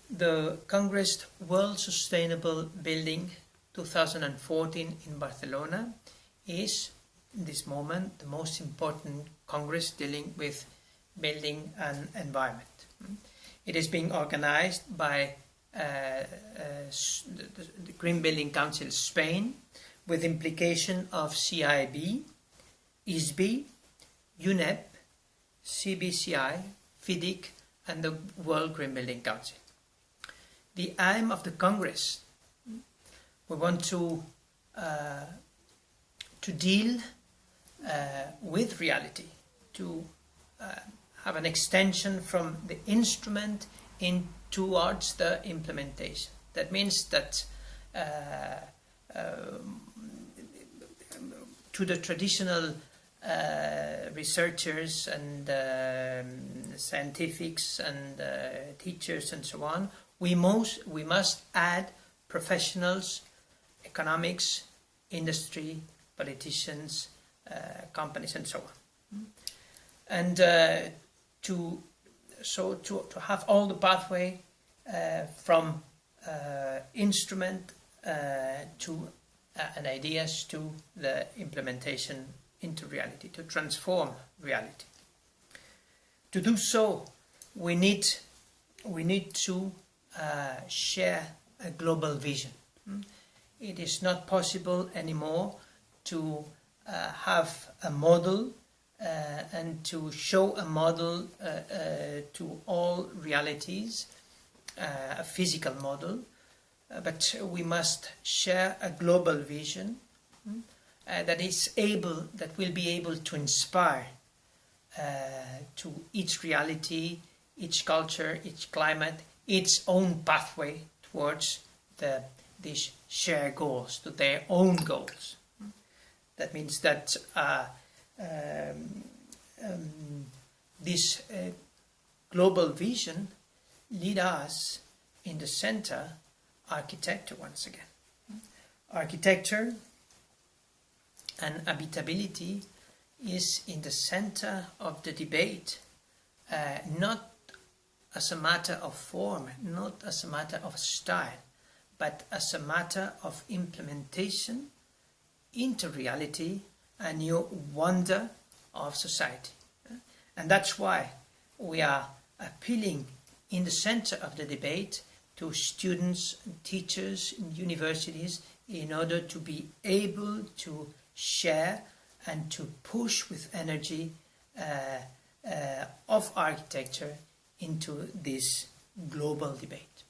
The Congress World Sustainable Building 2014 in Barcelona is, in this moment, the most important Congress dealing with building and environment. It is being organized by the Green Building Council Spain, with implication of CIB, ISB, UNEP, CBCI, FIDIC, and the World Green Building Council. The aim of the Congress, we want to deal with reality, to have an extension from the instrument in towards the implementation. That means that to the traditional researchers and scientifics and teachers and so on, we must add professionals, economics, industry, politicians, companies, and so on. And to have all the pathway from instrument to and ideas to the implementation into reality, to transform reality. To do so, we need to share a global vision. It is not possible anymore to have a model and to show a model to all realities, a physical model, but we must share a global vision that will be able to inspire to each reality, each culture, each climate, its own pathway towards these shared goals, to their own goals. That means that this global vision lead us in the center architecture once again. Architecture and habitability is in the center of the debate, not as a matter of form, not as a matter of style, but as a matter of implementation into reality, a new wonder of society. And that's why we are appealing in the center of the debate to students and teachers in universities in order to be able to share and to push with energy of architecture into this global debate.